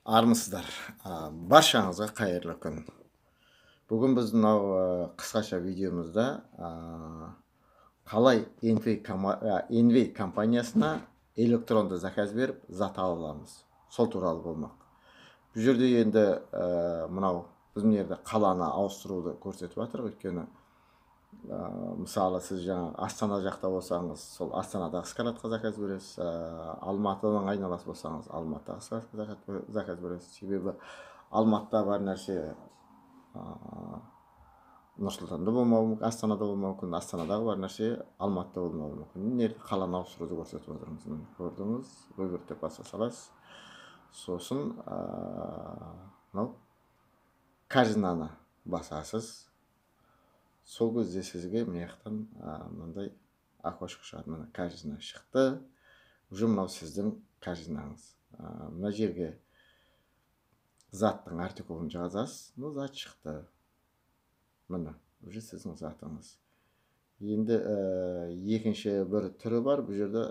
Армысыздар. Баршаңызға қайырлы күн. Бүгін біз мынау қысқаша видеомызда қалай Envy компаниясына электронды заказ беріп зат ала аламыз. Сол туралы болмақ. Бұл жерде енді мынау біздің жерде қаланы ауыстыруды көрсетіп жатыр. Өйткені мысалы сіз жаңа Астана жақта болсаңыз, сол Астанадағы складқа заказ бересіз. Алматының айналасы болсаңыз, Алматыдағы складқа заказ бересіз. Себебі Алматыда бар нәрсе Нұрсұлтанда болмауы мүмкін, Астанада болмауы мүмкін, Астанадағы бар нәрсе Алматыда болмауы мүмкін. Міне қаланы ауыстыруды көрсетіп отырмыз. Көрдіңіз, выбор деп баса саласыз. Сосын мынау корзинаны басасыз. Сол кезде сізге мынаяқтан мынандай окошко шығады. Мына корзина шықты. Уже мынау сіздің корзинаңыз. Мына жерге заттың артикулын жазасыз. Ну, зат шықты. Мына, уже сіздің затыңыз. Енді екінші бір түрі бар. Бұл жерде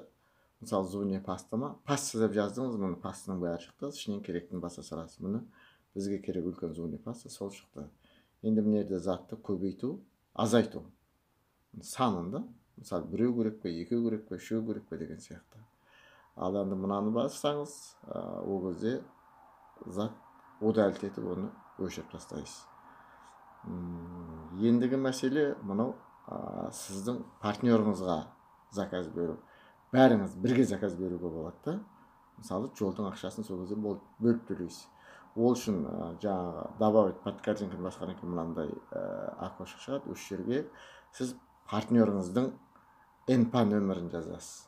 мысалы зуне паста ма? Паста деп жаздыңыз, мына пастаның бәрі шықты. Ішінен керектін баса саласыз. Міне бізге керек үлкен зуне паста, сол шықты. Енді мына жерде затты көбейту, азайту санында, мысалы біреу керек пе, екеу керек пе, үшеу керек пе деген сияқты. Ал енді мынаны бассаңыз, ол кезде зат удалить етіп оны өшіріп тастайсыз. Ендігі мәселе мынау сіздің партнеріңізға заказ беру. Бәріңіз бірге заказ беруге болады да. Мысалы жолдың ақшасын сол кезде бөліп төлейсіз. Ол үшін жаңағы добавить под корзинканы басқаннан кейін мынандай окошко шығады. Осы жерге сіз партнеріңіздің НПА нөмірін жазасыз.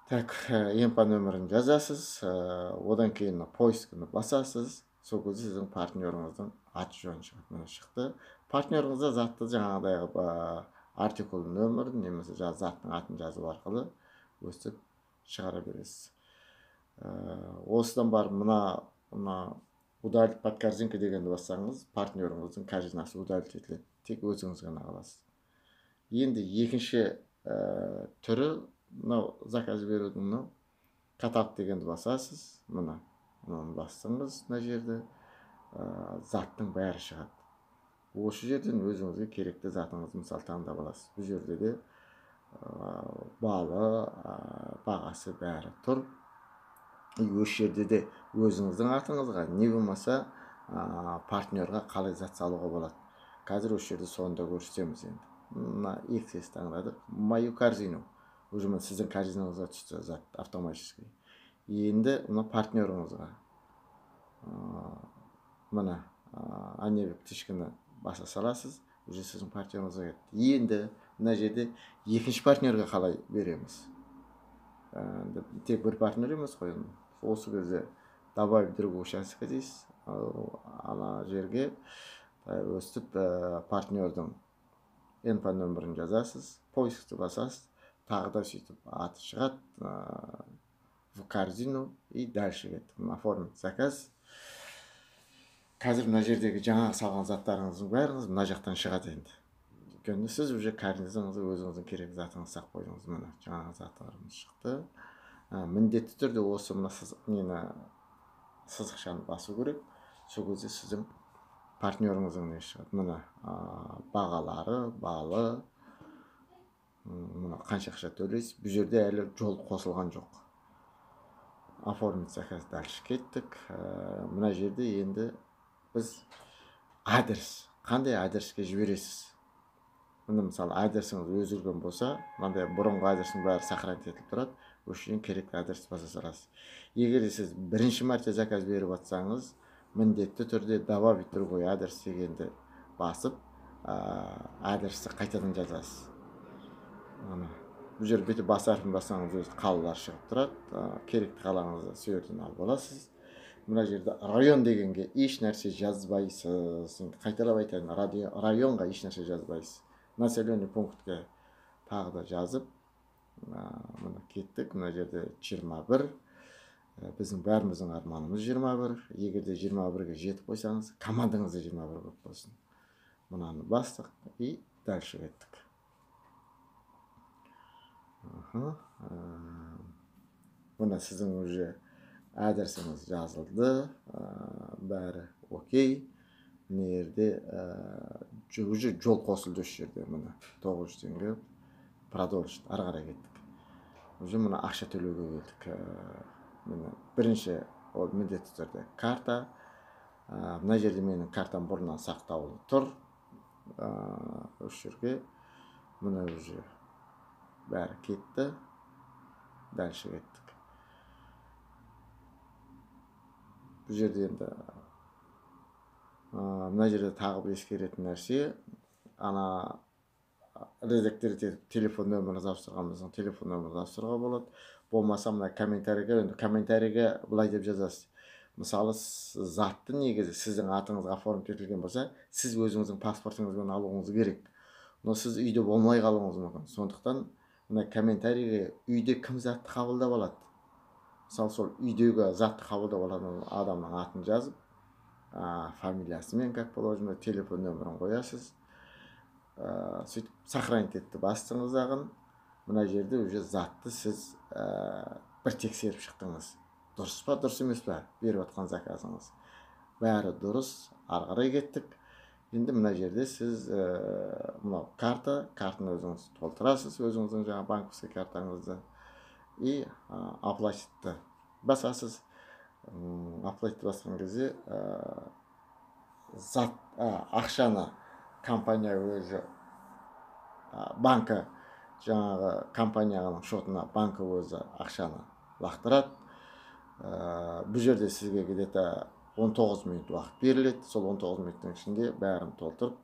Так, НПА нөмірін жазасыз, одан кейін поисканы басасыз. Сол кезде сіздің партнеріңіздің аты жөні шығады. Міне шықты. Партнеріңізге затты жаңағыдай артикул нөмірін немесе заттың атын жазу арқылы өстіп шығара бересіз. Осыдан барып мына удалить под корзинка дегенді бассаңыз, партнеріңіздің корзинасы удалить етіледі. Тек өзіңіз ғана қаласыз. Енді екінші түрі мынау заказ берудің мынау каталог дегенді басасыз. Мынаны бастыңыз, мына жерде заттың бәрі шығады. Осы жерден өзіңізге керекті затыңызды мысалы таңдап аласыз. Бұл жерде де балы, бағасы бәрі тұр. Осы жерде де өзіңіздің атыңызға не болмаса партнерға қалай зат салуға болады. Қазір осы жерде соны да көрсетеміз енді. Мына XS таңдадық. Мою корзину. Уже сіздің корзинаңызға түсті зат автоматически. Енді мына партнеріңізға мына анебек тышканы баса саласыз. Уже сіздің партнеріңізға кетті. Енді мына жерде екінші партнерге қалай береміз. Тек бір партнер емес қой. Осы кезде добавить другой участок дейсіз. Ана жерге өстіп партнердің НПА нөмірін жазасыз, поискті басасыз, тағы да сөйтіп аты шығады, в корзину и дальше кеттік. Оформить заказ. Қазір мына жердегі жаңа салған заттарыңыздың бәріңіз мына жақтан шығады енді. Өйткені сіз уже корзинаңызды өзіңіздің керек затыңызды сақ қойдыңыз. Міне жаңа заттарымыз шықты. Міндетті түрде осы мына сызықшаны басу керек. Сол кезде сіздің партнеріңіздің не шығады. Мына бағалары, балы, мына қанша ақша төлейсіз. Бұл жерде әлі жол қосылған жоқ. Оформить заказ дальше кеттік. Мына жерде енді біз адрес, қандай адреске жібересіз. Міне мысалы адресіңіз өзгерген болса, мынандай бұрынғы адрестің бәрі сохранить етіліп тұрады. Осы үшін керекті адресті баса саласыз. Егер сіз бірінші мәрте заказ беріп жатсаңыз, міндетті түрде добавить другой адрес дегенді басып, адресті қайтадан жазасыз. Бұл жерде бүйтіп басарым басаңыз өзі қалалар шығып тұрады. Керекті қалаңызды сол жерден алып аласыз. Мына жерде район дегенге еш нәрсе жазбайсыз. Қайталап айтайын, районға еш нәрсе жазбайсыз. Населенный пунктке тағы да жазып, мына кеттік. Мына жерде 21. Біздің бәріміздің арманымыз 21. Егер де 21-ге жетіп қойсаңыз, командаңыз да 21 болып болсын. Мынаны бастық и дальше кеттік. Мына сіздің уже адресіңіз жазылды, бәрі окей. Мына жерде уже жол қосылды осы жерде. Міне 900 теңге продолжить ары қарай кеттік. Уже мына ақша төлеуге келдік. Міне бірінші ол міндетті түрде карта. Мына жерде менің картам бұрыннан сақтаулы тұр. Осы жерге міне уже бәрі кетті. Дальше кеттік. Бұл жерде енді мына жерде тағы бір ескеретін нәрсе, ана редактор телефон нөмірін тапсырғанымыздың телефон нөмірін тапсыруға болады. Болмаса мына комментарийге былай деп жазасыз. Мысалы, затты негізі сіздің атыңызға оформып етілген болса, сіз өзіңіздің паспортыңызбен алуыңыз керек. Но сіз үйде болмай қалуыңыз мүмкін. Сондықтан мына комментарийге үйде кім затты қабылдап алады? Мысалы, сол үйдегі затты қабылдап алатын адамның атын жазып, фамилиясымен, как положено, телефон нөмірін қоясыз. Сөйтіп сохранить етті бастыңыздағын. Мына жерде уже затты сіз бір тексеріп шықтыңыз. Дұрыс па, дұрыс емес па беріп жатқан заказыңыз. Бәрі дұрыс, ары қарай кеттік. Енді мына жерде сіз мынау картаны өзіңіз толтырасыз, өзіңіздің жаңа банковский картаңызды. И оплатитті басасыз. Оплатитті басқан кезде ақшаны компания өзі банкі жаңағы компанияның шотына банкі өзі ақшаны лақтырады. Бұл жерде сізге где-то 19 минут уақыт беріледі. Сол 19 минуттың ішінде бәрін толтырып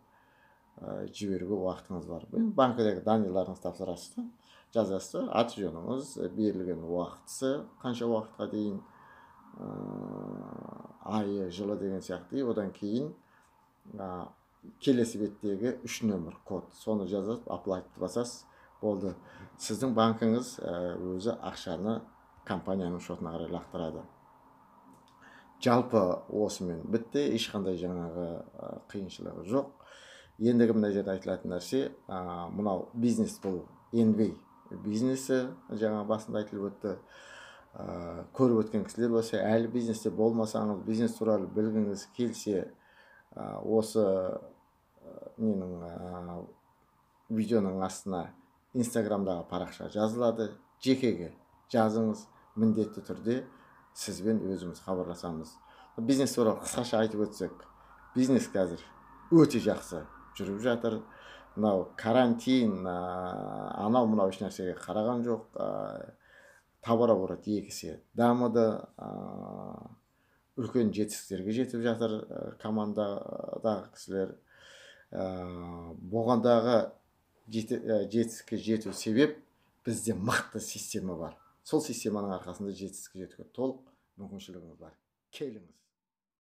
жіберуге уақытыңыз бар. Банкідегі данныйларыңызды тапсырасыз да, жазасыз, аты жөніңіз, берілген уақытысы, қанша уақытқа дейін, айы, жылы деген сияқты. Одан кейін келесі беттегі 3 нөмір код, соны жазып, оплатитті басасыз. Болды. Сіздің банкіңіз өзі ақшаны компанияның шотына қарай лақтырады. Жалпы осымен бітті, ешқандай жаңағы қиыншылығы жоқ. Ендігі мына жерде айтылатын нәрсе, мынау бизнес бұл NB бизнесі, жаңа басында айтылып өтті. Көріп өткен кісілер болса, әлі бизнесте болмасаңыз, бизнес туралы білгіңіз келсе, осы менің видеоның астына Инстаграмдағы парақша жазылады. Жекеге жазыңыз, міндетті түрде сізбен өзіміз хабарласамыз. Бизнес туралы қысқаша айтып өтсек, бизнес қазір өте жақсы жүріп жатыр. Мынау карантин, анау мынау еш нәрсеге қараған жоқ. Товарооборот 2 есе дамыды. Үлкен жетістіктерге жетіп жатыр командадағы кісілер. Болғандағы жетістікке жету себеп бізде мықты система бар. Сол системаның арқасында жетістікке жетуге толық мүмкіншілігіміз бар. Келіңіз.